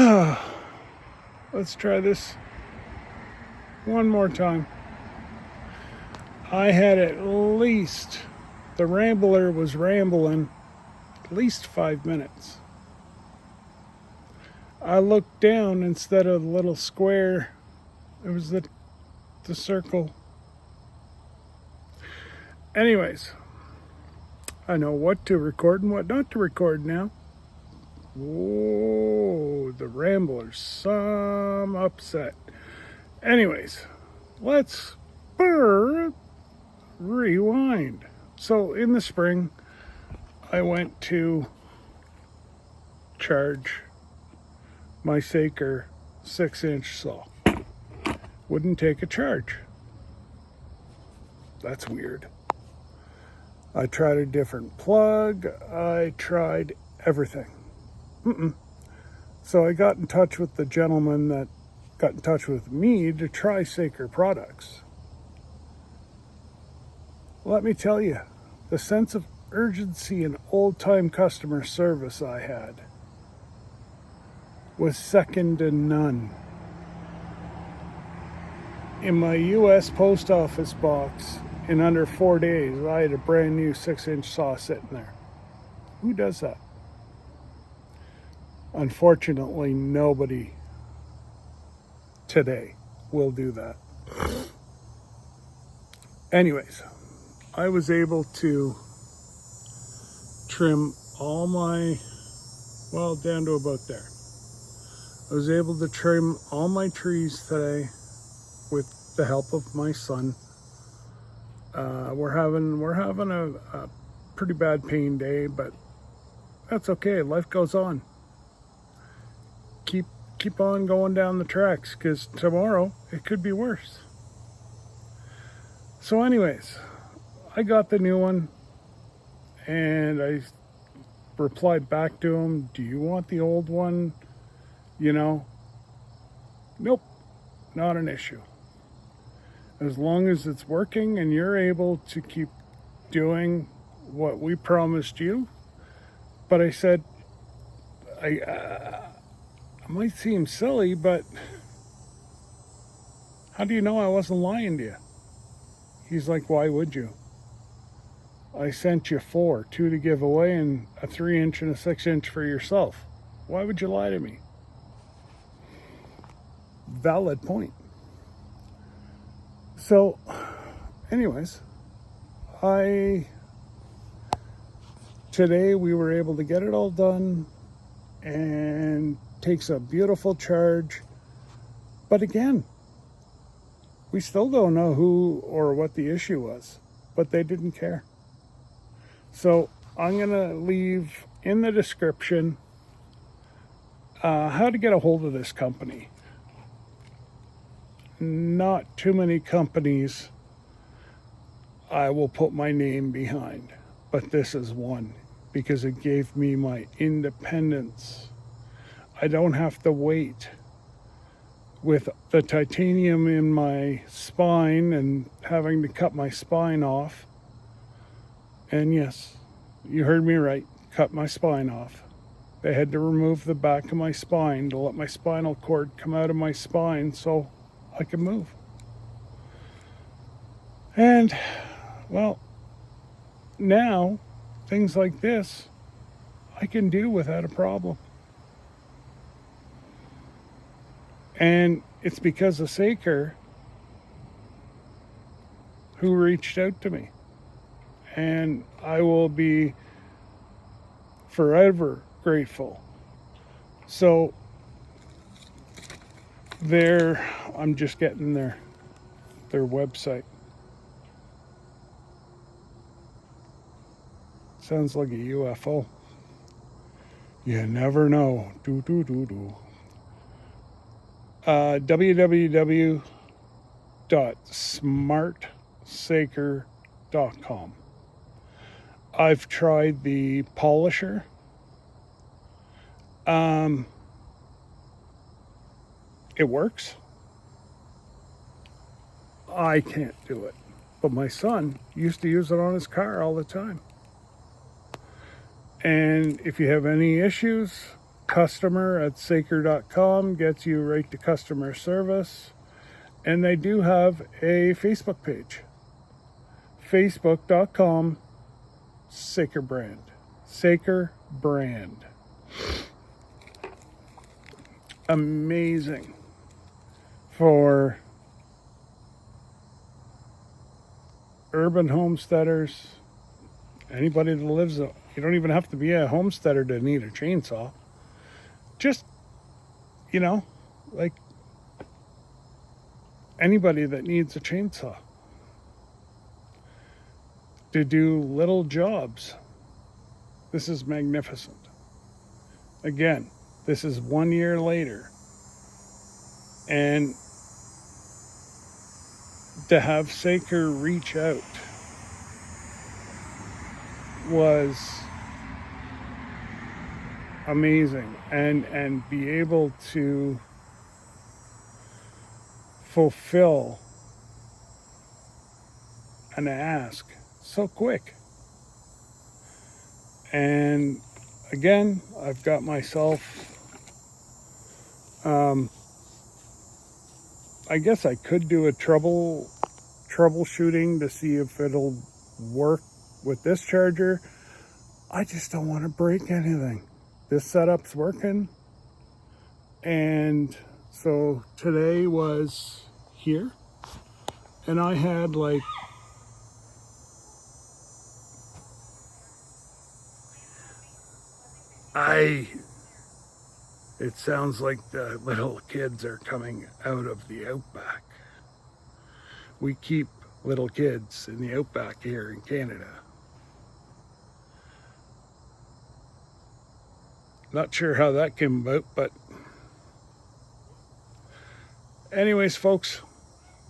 Let's try this one more time. I had the Rambler was rambling at least 5 minutes. I looked down instead of the little square, it was the circle. Anyways, I know what to record and what not to record now. Whoa, the Rambler's some upset. Anyways, let's rewind. So in the spring, I went to charge my Saker 6-inch saw. Wouldn't take a charge. That's weird. I tried a different plug. I tried everything. So I got in touch with the gentleman that got in touch with me to try Saker products. Let me tell you, the sense of urgency and old-time customer service I had was second to none. In my U.S. post office box, in under 4 days, I had a brand new 6-inch saw sitting there. Who does that? Unfortunately, nobody today will do that. Anyways, I was able to trim all my, down to about there. I was able to trim all my trees today with the help of my son. We're having a pretty bad pain day, but that's okay. Life goes on. Keep on going down the tracks, because tomorrow it could be worse. So anyways, I got the new one and I replied back to him, do you want the old one? Nope, not an issue. As long as it's working and you're able to keep doing what we promised you. But I said, I might seem silly, but how do you know I wasn't lying to you? He's like, why would you? I sent you 4, 2 to give away and a 3-inch and a 6-inch for yourself. Why would you lie to me? Valid point. So, anyways, today we were able to get it all done and takes a beautiful charge. But again, we still don't know who or what the issue was, but they didn't care. So I'm going to leave in the description how to get a hold of this company. Not too many companies I will put my name behind, but this is one because it gave me my independence. I don't have to wait with the titanium in my spine and having to cut my spine off. And yes, you heard me right, cut my spine off. They had to remove the back of my spine to let my spinal cord come out of my spine so I could move. And, now, things like this, I can do without a problem. And it's because of Saker who reached out to me. And I will be forever grateful. So I'm just getting their website. Sounds like a UFO. You never know. www.smartsaker.com. I've tried the polisher. It works. I can't do it. But my son used to use it on his car all the time. And if you have any issues, customer@saker.com gets you right to customer service. And they do have a Facebook page. Facebook.com Saker brand. Saker brand. Amazing for urban homesteaders, anybody that lives, you don't even have to be a homesteader to need a chainsaw. Just, like anybody that needs a chainsaw to do little jobs. This is magnificent. Again, this is 1 year later. And to have Saker reach out was amazing, and be able to fulfill an ask so quick. And again, I've got myself, I guess I could do a troubleshooting to see if it'll work with this charger. I just don't want to break anything. This setup's working. And so today was here, and I had like it sounds like the little kids are coming out of the outback. We keep little kids in the outback here in Canada. Not sure how that came about, but anyways, folks,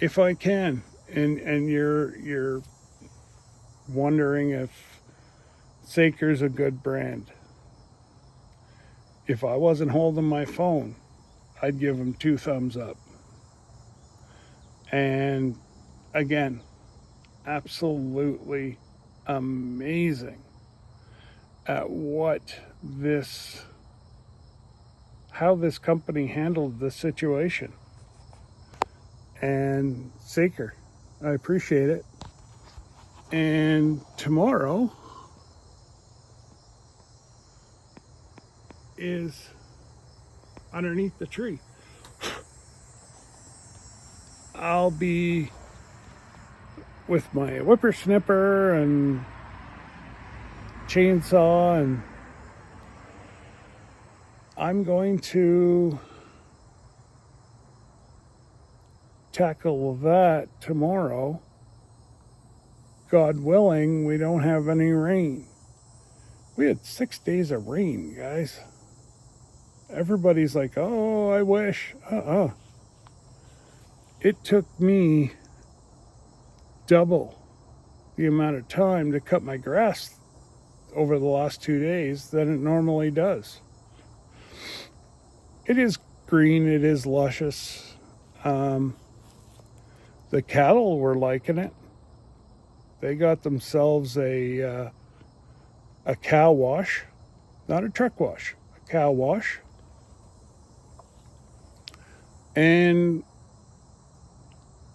if I can, and you're wondering if Saker's a good brand, if I wasn't holding my phone, I'd give them 2 thumbs up. And again, absolutely amazing at how this company handled the situation. And Saker, I appreciate it. And tomorrow is underneath the tree. I'll be with my whippersnipper and chainsaw, and I'm going to tackle that tomorrow. God willing, we don't have any rain. We had 6 days of rain, guys. Everybody's like, oh, I wish. It took me double the amount of time to cut my grass over the last 2 days than it normally does. It is green, it is luscious. The cattle were liking it. They got themselves a cow wash, not a truck wash, a cow wash. And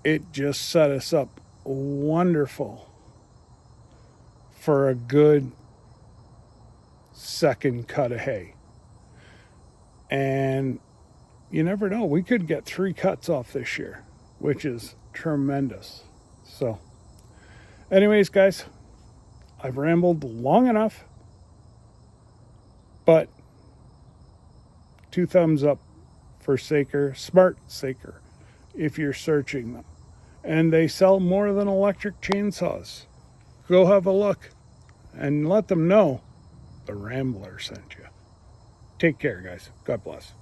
it just set us up wonderful for a good second cut of hay. And you never know, we could get 3 cuts off this year, which is tremendous. So anyways, guys, I've rambled long enough, but 2 thumbs up for Saker, smart Saker, if you're searching them. And they sell more than electric chainsaws. Go have a look and let them know the Rambler sent you. Take care, guys. God bless.